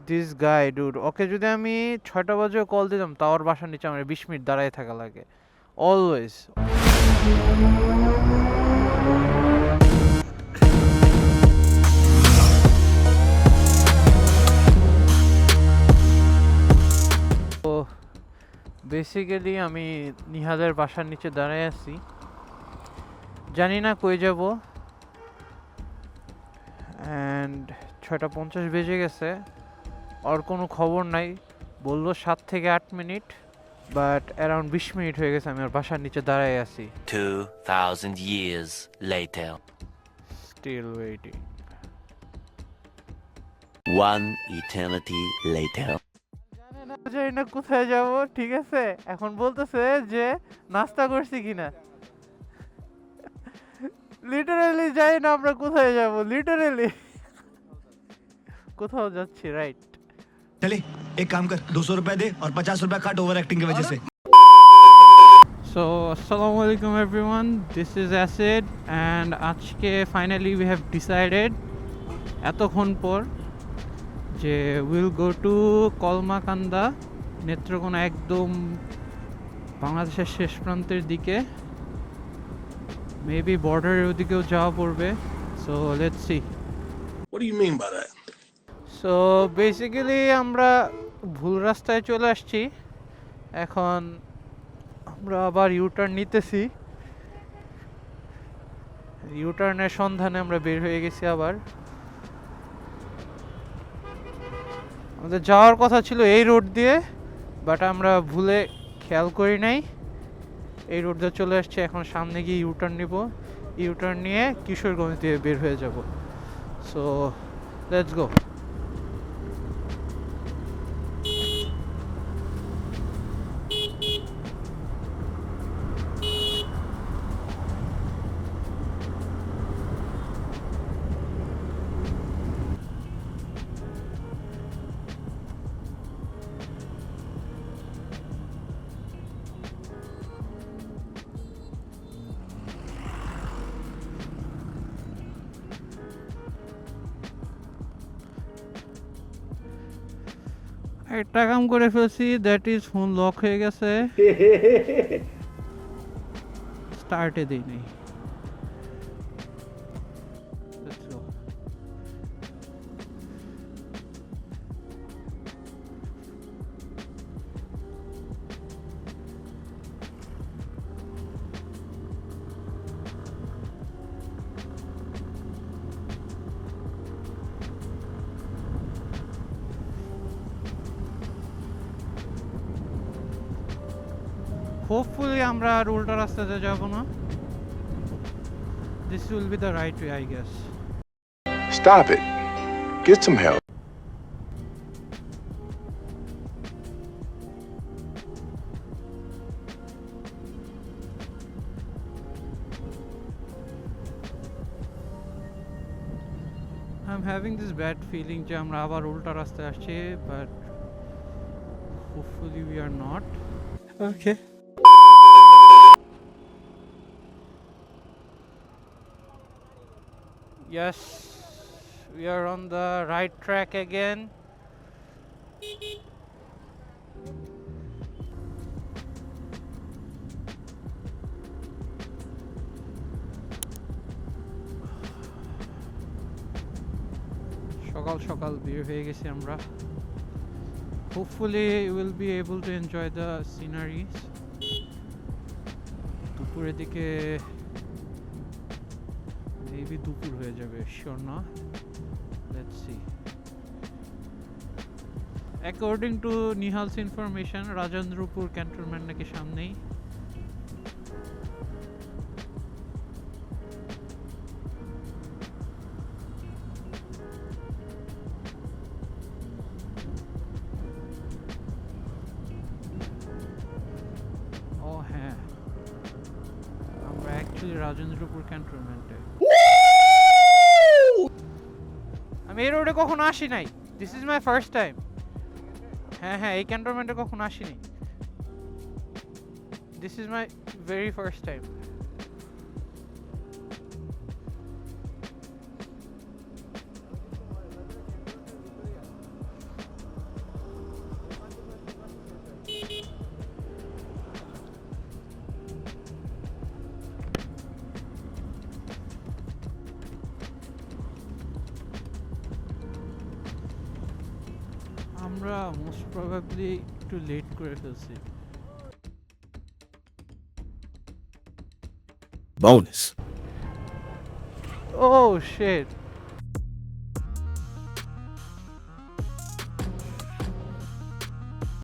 This guy dude, ওকে যদি আমি 6টা বাজে কল দিতাম তাও ওর বাসার নিচে আমার 20 মিনিট দাঁড়ায় থাকা লাগে অলওয়েজ। তো বেসিক্যালি আমি নিহালের বাসার নিচে দাঁড়ায় আছি, জানি না কই যাব। অ্যান্ড 6টা 50 বেজে গেছে, ওর কোনো খবর নাই। বললো 7 থেকে 8 মিনিট, বাট অ্যারাউন্ড 20 মিনিট হয়ে গেছে আমি ওর বাসার নিচে দাঁড়ায় আছি। 2000 years later. Still waiting. One eternity later. জানি না কোথায় যাব, ঠিক আছে? এখন বলতেছে যে নাস্তা করছি কিনা। লিটারালি জানি না আমরা কোথায় যাব, লিটারালি কোথাও যাচ্ছি, রাইট? चले एक काम कर 200 रुपए दे और 50 रुपए काट ओवर एक्टिंग की वजह से। So assalamu alaikum everyone, this is Acid and আজকে finally we have decided এতক্ষণ পর যে we'll go to Kalmakanda, Netrokona, একদম বাংলাদেশের শেষ প্রান্তের দিকে, মেবি বর্ডারের ওদিকেও যাওয়া পড়বে। So let's see. What do you mean by that? So basically আমরা ভুল রাস্তায় চলে আসছি, এখন আমরা আবার ইউটার্ন নিতেছি। ইউটার্নের সন্ধানে আমরা বের হয়ে গেছি আবার। আমাদের যাওয়ার কথা ছিল এই রোড দিয়ে, বাট আমরা ভুলে খেয়াল করি নাই, এই রোড দিয়ে চলে আসছি। এখন সামনে গিয়ে ইউটার্ন নিব, ইউটার্ন নিয়ে কিশোরগঞ্জ দিয়ে বের হয়ে যাব। So let's go. একটা কাম করে ফেলছি, দ্যাট ইজ ফোন লক হয়ে গেছে, স্টার্টে দিই নাই। Let's go. হোপফুলি আমরা আর উল্টা রাস্তাতে যাব না। This will be the right way, I guess. Stop it. Get some help. I'm having this bad feeling যে আমরা আবার উল্টা রাস্তায় আসছি, but hopefully we are not. Okay, yes, we are on the right track again. সকাল সকাল বের হয়ে গেছি আমরা। Hopefully will be able to enjoy the sceneries. দুপুরের দিকে মেবি দুপুর হয়ে যাবে, শিওর না, let's see. According to Nihal's information, Rajendrapur cantonment নাকি সামনেই। ও হ্যাঁ, আমরা অ্যাকচুয়ালি রাজেন্দ্রপুর ক্যান্টনমেন্টে। আমি এই রোডে কখনো আসি নাই, this is my first time. হ্যাঁ হ্যাঁ, এই ক্যান্টনমেন্টে কখনো আসিনি, this is my very first time. আমরা মোস্ট প্রবাবলি একটু লেট করে ফেলছি। Bonus. Oh shit.